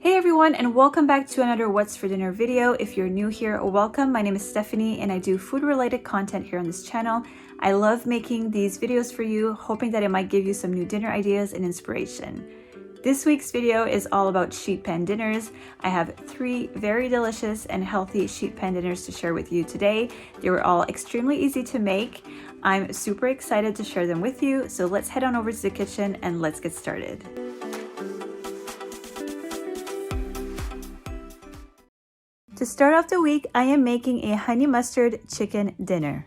Hey everyone, and welcome back to another What's for Dinner video. If you're new here, welcome. My name is Stephanie and I do food related content here on this channel. I love making these videos for you, hoping that it might give you some new dinner ideas and inspiration. This week's video is all about sheet pan dinners. I have 3 very delicious and healthy sheet pan dinners to share with you today. They were all extremely easy to make. I'm super excited to share them with you, so let's head on over to the kitchen and let's get started. To start off the week, I am making a honey mustard chicken dinner.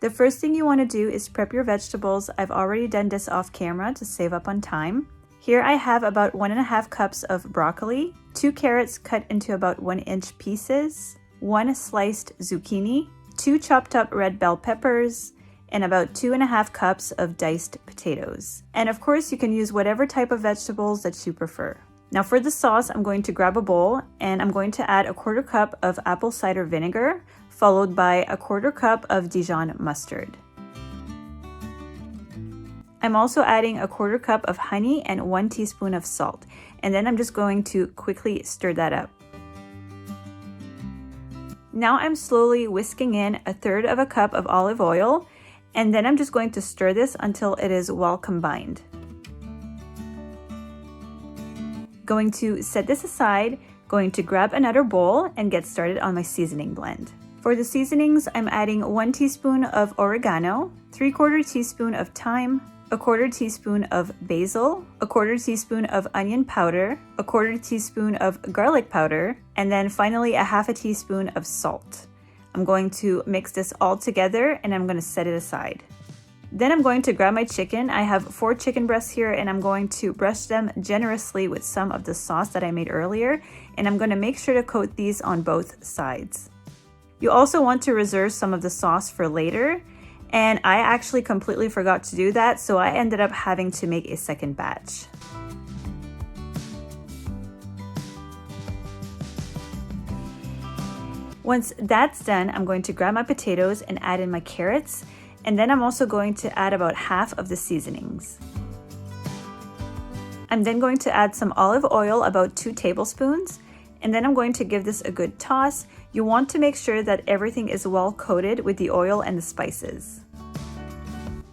The first thing you want to do is prep your vegetables. I've already done this off camera to save up on time. Here I have about 1.5 cups of broccoli, 2 carrots cut into about 1-inch pieces, 1 sliced zucchini, 2 chopped up red bell peppers, and about 2.5 cups of diced potatoes. And of course, you can use whatever type of vegetables that you prefer. Now for the sauce, I'm going to grab a bowl and I'm going to add 1/4 cup of apple cider vinegar, followed by 1/4 cup of Dijon mustard. I'm also adding 1/4 cup of honey and 1 teaspoon of salt. And then I'm just going to quickly stir that up. Now I'm slowly whisking in 1/3 cup of olive oil, and then I'm just going to stir this until it is well combined. Going to set this aside, going to grab another bowl and get started on my seasoning blend. For the seasonings, I'm adding 1 teaspoon of oregano, 3/4 teaspoon of thyme, 1/4 teaspoon of basil, 1/4 teaspoon of onion powder, 1/4 teaspoon of garlic powder, and then finally 1/2 teaspoon of salt. I'm going to mix this all together and I'm going to set it aside. Then I'm going to grab my chicken. I have 4 chicken breasts here and I'm going to brush them generously with some of the sauce that I made earlier, and I'm going to make sure to coat these on both sides. You also want to reserve some of the sauce for later, and I actually completely forgot to do that, so I ended up having to make a second batch. Once that's done, I'm going to grab my potatoes and add in my carrots. And then I'm also going to add about half of the seasonings. I'm then going to add some olive oil, about 2 tablespoons, and then I'm going to give this a good toss. You want to make sure that everything is well coated with the oil and the spices.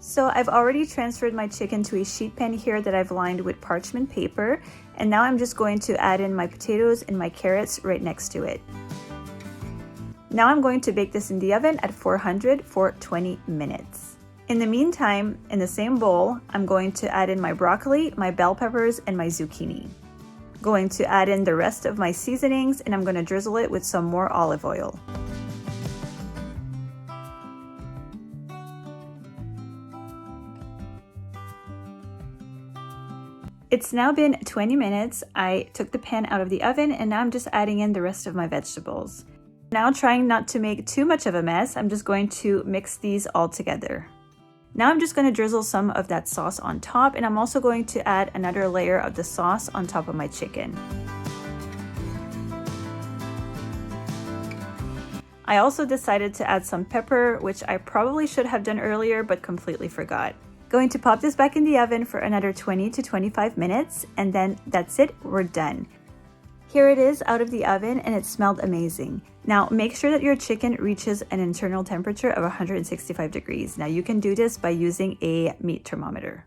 So I've already transferred my chicken to a sheet pan here that I've lined with parchment paper, and now I'm just going to add in my potatoes and my carrots right next to it. Now I'm going to bake this in the oven at 400 for 20 minutes. In the meantime, in the same bowl, I'm going to add in my broccoli, my bell peppers, and my zucchini. Going to add in the rest of my seasonings, and I'm going to drizzle it with some more olive oil. It's now been 20 minutes. I took the pan out of the oven and now I'm just adding in the rest of my vegetables. Now, trying not to make too much of a mess, I'm just going to mix these all together. Now I'm just going to drizzle some of that sauce on top, and I'm also going to add another layer of the sauce on top of my chicken. I also decided to add some pepper, which I probably should have done earlier but completely forgot. Going to pop this back in the oven for another 20 to 25 minutes, and then that's it, we're done. Here it is out of the oven and it smelled amazing. Now make sure that your chicken reaches an internal temperature of 165 degrees. Now you can do this by using a meat thermometer.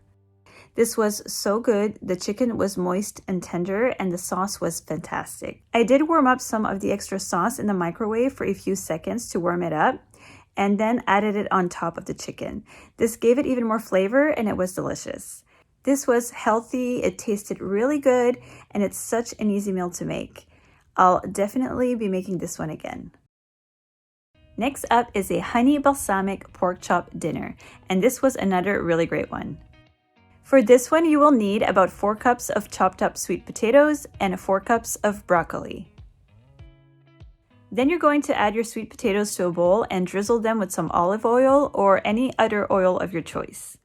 This was so good. The chicken was moist and tender and the sauce was fantastic. I did warm up some of the extra sauce in the microwave for a few seconds to warm it up, and then added it on top of the chicken. This gave it even more flavor and it was delicious. This was healthy, it tasted really good, and it's such an easy meal to make. I'll definitely be making this one again. Next up is a honey balsamic pork chop dinner, and this was another really great one. For this one, you will need about 4 cups of chopped up sweet potatoes and 4 cups of broccoli. Then you're going to add your sweet potatoes to a bowl and drizzle them with some olive oil or any other oil of your choice.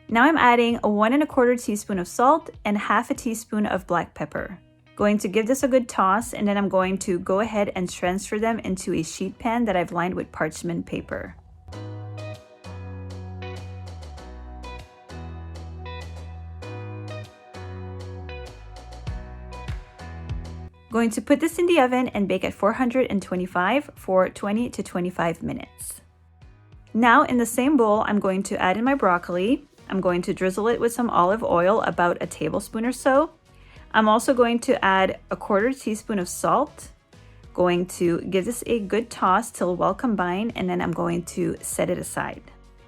Now I'm adding 1¼ teaspoon of salt and 1/2 teaspoon of black pepper. Going to give this a good toss, and then I'm going to go ahead and transfer them into a sheet pan that I've lined with parchment paper. Going to put this in the oven and bake at 425 for 20 to 25 minutes. Now in the same bowl, I'm going to add in my broccoli. I'm going to drizzle it with some olive oil, about a tablespoon or so. I'm also going to add a 1/4 teaspoon of salt. Going to give this a good toss till well combined, and then I'm going to set it aside.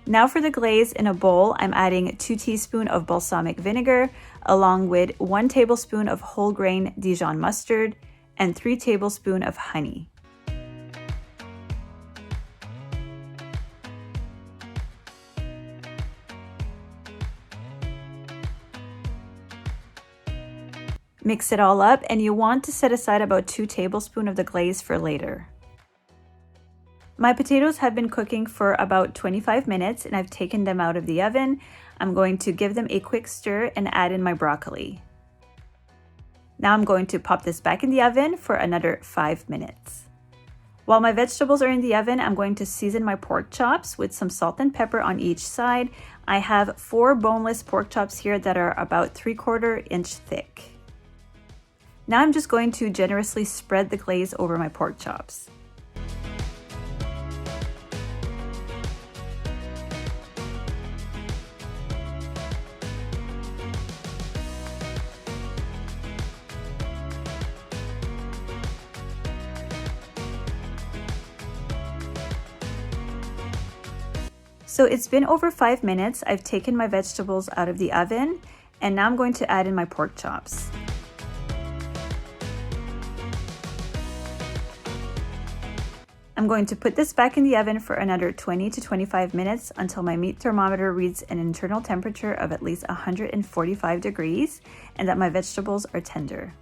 Now for the glaze, in a bowl, I'm adding 2 teaspoons of balsamic vinegar, along with 1 tablespoon of whole grain Dijon mustard and 3 tablespoons of honey. Mix it all up, and you want to set aside about 2 tablespoons of the glaze for later. My potatoes have been cooking for about 25 minutes and I've taken them out of the oven. I'm going to give them a quick stir and add in my broccoli. Now I'm going to pop this back in the oven for another 5 minutes. While my vegetables are in the oven, I'm going to season my pork chops with some salt and pepper on each side. I have 4 boneless pork chops here that are about 3/4 inch thick. Now I'm just going to generously spread the glaze over my pork chops. So it's been over 5 minutes. I've taken my vegetables out of the oven, and now I'm going to add in my pork chops. I'm going to put this back in the oven for another 20 to 25 minutes until my meat thermometer reads an internal temperature of at least 145 degrees and that my vegetables are tender.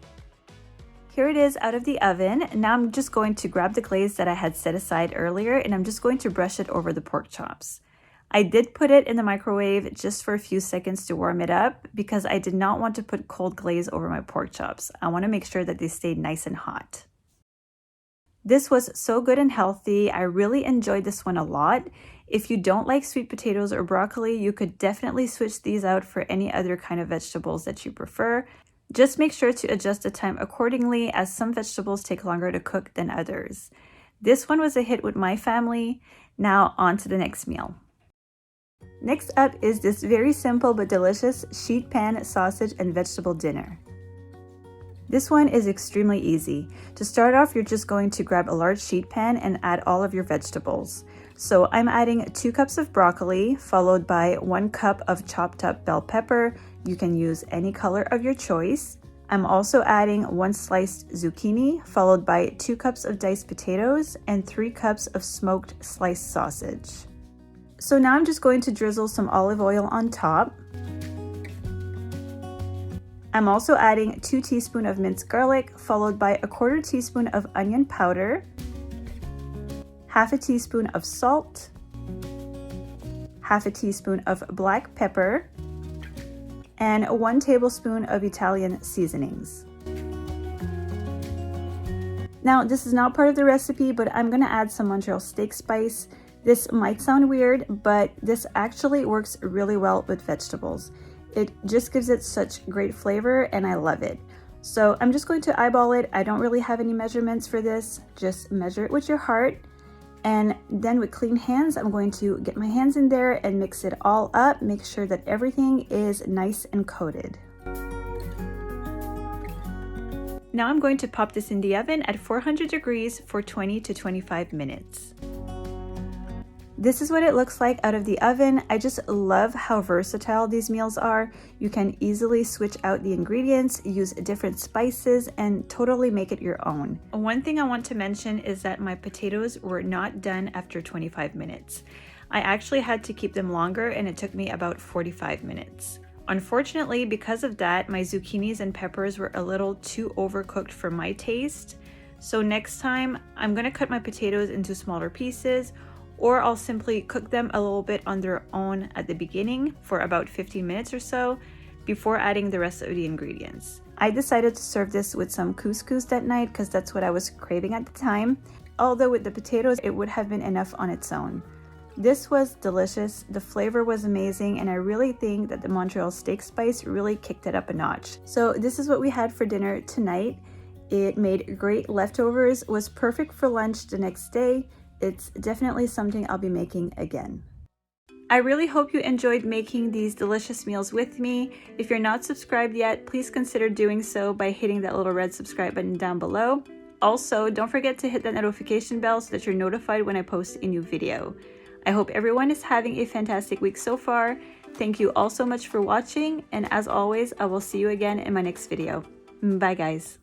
Here it is out of the oven. Now I'm just going to grab the glaze that I had set aside earlier, and I'm just going to brush it over the pork chops. I did put it in the microwave just for a few seconds to warm it up because I did not want to put cold glaze over my pork chops. I want to make sure that they stayed nice and hot. This was so good and healthy. I really enjoyed this one a lot. If you don't like sweet potatoes or broccoli, you could definitely switch these out for any other kind of vegetables that you prefer. Just make sure to adjust the time accordingly, as some vegetables take longer to cook than others. This one was a hit with my family. Now on to the next meal. Next up is this very simple but delicious sheet pan sausage and vegetable dinner. This one is extremely easy. To start off, you're just going to grab a large sheet pan and add all of your vegetables. So I'm adding 2 cups of broccoli, followed by 1 cup of chopped up bell pepper. You can use any color of your choice. I'm also adding 1 sliced zucchini, followed by 2 cups of diced potatoes and 3 cups of smoked sliced sausage. So now I'm just going to drizzle some olive oil on top. I'm also adding 2 teaspoons of minced garlic, followed by a 1/4 teaspoon of onion powder, 1/2 teaspoon of salt, 1/2 teaspoon of black pepper, and 1 tablespoon of Italian seasonings. Now, this is not part of the recipe, but I'm gonna add some Montreal steak spice. This might sound weird, but this actually works really well with vegetables. It just gives it such great flavor and I love it. So I'm just going to eyeball it. I don't really have any measurements for this. Just measure it with your heart. And then with clean hands, I'm going to get my hands in there and mix it all up. Make sure that everything is nice and coated. Now I'm going to pop this in the oven at 400 degrees for 20 to 25 minutes. This is what it looks like out of the oven. I just love how versatile these meals are. You can easily switch out the ingredients, use different spices, and totally make it your own. One thing I want to mention is that my potatoes were not done after 25 minutes. I actually had to keep them longer, and it took me about 45 minutes. Unfortunately, because of that, my zucchinis and peppers were a little too overcooked for my taste. So next time, I'm gonna cut my potatoes into smaller pieces, or I'll simply cook them a little bit on their own at the beginning for about 15 minutes or so before adding the rest of the ingredients. I decided to serve this with some couscous that night because that's what I was craving at the time. Although with the potatoes, it would have been enough on its own. This was delicious, the flavor was amazing, and I really think that the Montreal steak spice really kicked it up a notch. So this is what we had for dinner tonight. It made great leftovers, was perfect for lunch the next day. It's definitely something I'll be making again. I really hope you enjoyed making these delicious meals with me. If you're not subscribed yet, please consider doing so by hitting that little red subscribe button down below. Also, don't forget to hit that notification bell so that you're notified when I post a new video. I hope everyone is having a fantastic week so far. Thank you all so much for watching, and as always, I will see you again in my next video. Bye guys.